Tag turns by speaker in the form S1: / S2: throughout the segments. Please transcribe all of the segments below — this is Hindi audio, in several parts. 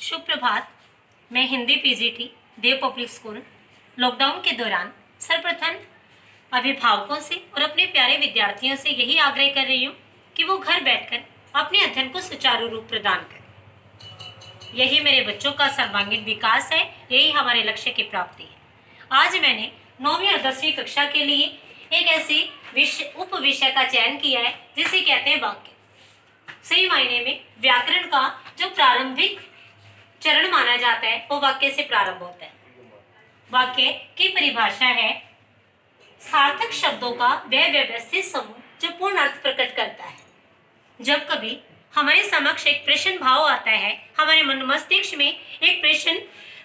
S1: शुभ प्रभात। मैं हिंदी पीजीटी देव पब्लिक स्कूल लॉकडाउन के दौरान सर्वप्रथम अभिभावकों से और अपने प्यारे विद्यार्थियों से यही आग्रह कर रही हूँ कि वो घर बैठकर अपने अध्ययन को सुचारू रूप प्रदान करें। यही मेरे बच्चों का सर्वांगीण विकास है, यही हमारे लक्ष्य की प्राप्ति है। आज मैंने 9वीं और 10वीं कक्षा के लिए एक ऐसी उप विषय का चयन किया है जिसे कहते हैं वाक्य। सही मायने में व्याकरण का जो प्रारंभिक चरण माना जाता है वो वाक्य से प्रारंभ होता है। वाक्य की परिभाषा है सार्थक शब्दों का वह व्यवस्थित समूह जो पूर्ण अर्थ प्रकट करता है। जब कभी हमारे समक्ष एक प्रश्न भाव आता है, हमारे मन मस्तिष्क में एक प्रश्न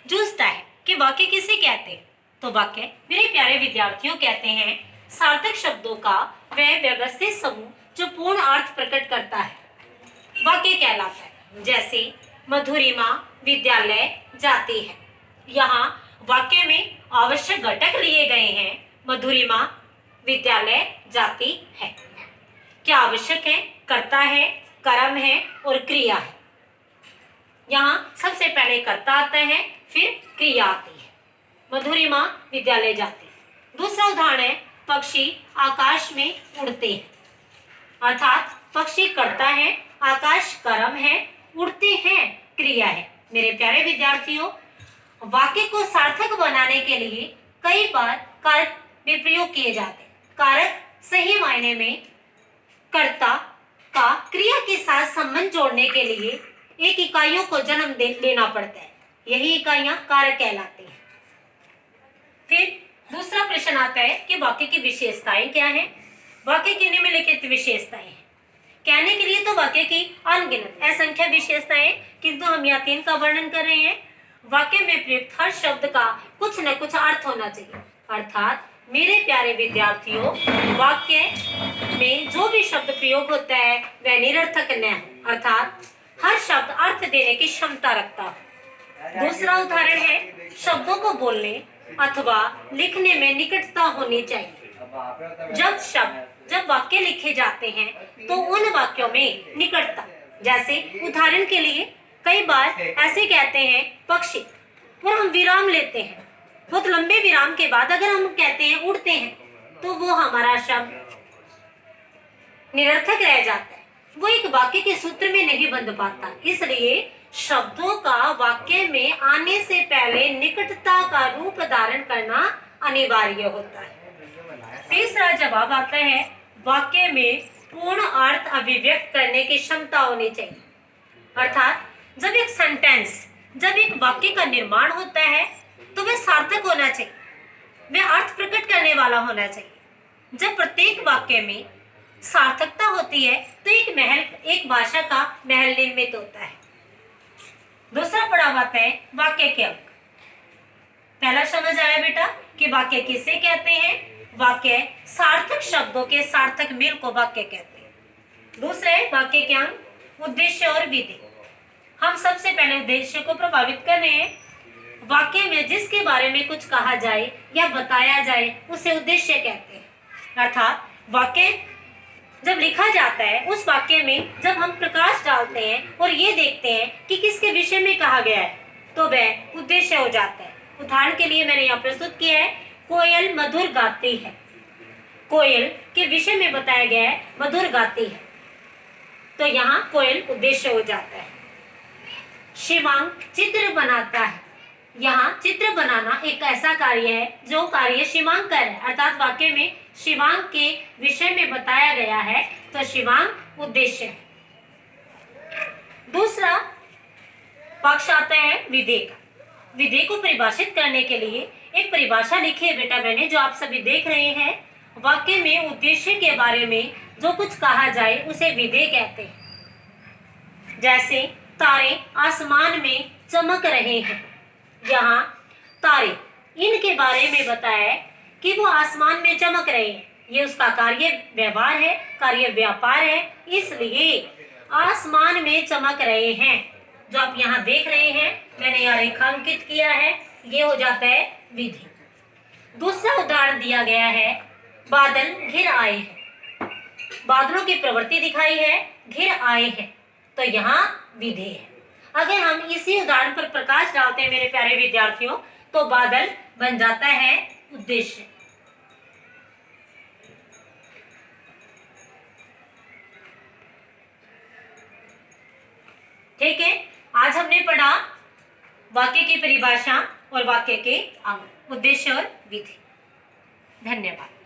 S1: जूझता है कि वाक्य किसे कहते हैं, तो वाक्य मेरे प्यारे विद्यार्थियों कहते हैं सार्थक शब्दों का वह व्यवस्थित समूह जो पूर्ण अर्थ प्रकट करता है, वाक्य कहलाता है। जैसे मधुरिमा विद्यालय जाती है, यहाँ वाक्य में आवश्यक घटक लिए गए हैं। मधुरिमा विद्यालय जाती है, क्या आवश्यक है? कर्ता है, कर्म है और क्रिया है। यहाँ सबसे पहले कर्ता आता है, फिर क्रिया आती है। मधुरिमा विद्यालय जाती है। दूसरा उदाहरण है पक्षी आकाश में उड़ते हैं, अर्थात पक्षी कर्ता है, आकाश कर्म है, उड़ते हैं क्रिया है। मेरे प्यारे विद्यार्थियों, वाक्य को सार्थक बनाने के लिए कई बार कारक भी प्रयोग किए जाते हैं। कारक सही मायने में कर्ता का क्रिया के साथ संबंध जोड़ने के लिए एक इकाइयों को जन्म देना पड़ता है, यही इकाइयां कारक कहलाती हैं। फिर दूसरा प्रश्न आता है कि वाक्य की विशेषताएं क्या हैं। वाक्य की निम्नलिखित विशेषताएं हैं। कहने के लिए तो वाक्य की अनगिनत असंख्य विशेषताएं, किंतु हम यहाँ 3 का वर्णन कर रहे हैं। वाक्य में प्रयुक्त हर शब्द का कुछ न कुछ अर्थ होना चाहिए, अर्थात मेरे प्यारे विद्यार्थियों, वाक्य में जो भी शब्द प्रयोग होता है वह निरर्थक न हो, अर्थात हर शब्द अर्थ देने की क्षमता रखता हो। दूसरा उदाहरण है शब्दों को बोलने अथवा लिखने में निकटता होनी चाहिए। जब वाक्य लिखे जाते हैं तो उन वाक्यों में निकटता, जैसे उदाहरण के लिए कई बार ऐसे कहते हैं पक्षी और हम विराम लेते हैं, बहुत लंबे विराम के बाद अगर हम कहते हैं उड़ते हैं तो वो हमारा शब्द निरर्थक रह जाता है, वो एक वाक्य के सूत्र में नहीं बंध पाता। इसलिए शब्दों का वाक्य में आने से पहले निकटता का रूप धारण करना अनिवार्य होता है। तीसरा जवाब आता है वाक्य में पूर्ण अर्थ अभिव्यक्त करने की क्षमता होनी चाहिए, अर्थात जब एक वाक्य का निर्माण होता है तो वह सार्थक होना चाहिए, वह अर्थ प्रकट करने वाला होना चाहिए। जब प्रत्येक वाक्य में सार्थकता होती है तो एक भाषा का महल निर्मित होता है। दूसरा पड़ाव आता है वाक्य के अंक। पहला समझ आया बेटा कि वाक्य किसे कहते हैं? वाक्य सार्थक शब्दों के सार्थक मेल को वाक्य कहते हैं। दूसरा है वाक्य के अंग, उद्देश्य और विधि। हम सबसे पहले उद्देश्य को प्रभावित कर रहे हैं। वाक्य में जिसके बारे में कुछ कहा जाए या बताया जाए उसे उद्देश्य कहते हैं, अर्थात वाक्य जब लिखा जाता है उस वाक्य में जब हम प्रकाश डालते हैं और ये देखते हैं कि किसके विषय में कहा गया है तो वह उद्देश्य हो जाता है। उदाहरण के लिए मैंने यहाँ प्रस्तुत किया है कोयल मधुर गाती है। कोयल के विषय में बताया गया है मधुर गाती है, तो यहाँ कोयल उद्देश्य हो जाता है। शिवांग चित्र बनाता है, यहाँ चित्र बनाना एक ऐसा कार्य है जो कार्य शिवांग कर है, अर्थात वाक्य में शिवांग के विषय में बताया गया है तो शिवांग उद्देश्य है। दूसरा पक्ष आता है विधेय का। विधेय को परिभाषित करने के लिए एक परिभाषा लिखी है बेटा मैंने, जो आप सभी देख रहे हैं। वाक्य में उद्देश्य के बारे में जो कुछ कहा जाए उसे विधेय कहते हैं। जैसे तारे आसमान में चमक रहे हैं, यहाँ तारे इनके बारे में बताया है कि वो आसमान में चमक रहे हैं, ये उसका कार्य व्यवहार है, कार्य व्यापार है, इसलिए आसमान में चमक रहे हैं। जो आप यहाँ देख रहे हैं मैंने यहाँ रेखांकित किया है, ये हो जाता है विधि। दूसरा उदाहरण दिया गया है बादल घिर आए हैं, बादलों की प्रवृत्ति दिखाई है, घिर आए हैं, तो यहाँ विधेय है। अगर हम इसी उदाहरण पर प्रकाश डालते हैं मेरे प्यारे विद्यार्थियों, तो बादल बन जाता है उद्देश्य। ठीक है, आज हमने पढ़ा वाक्य की परिभाषा और वाक्य के अंग, उद्देश्य और विधि। धन्यवाद।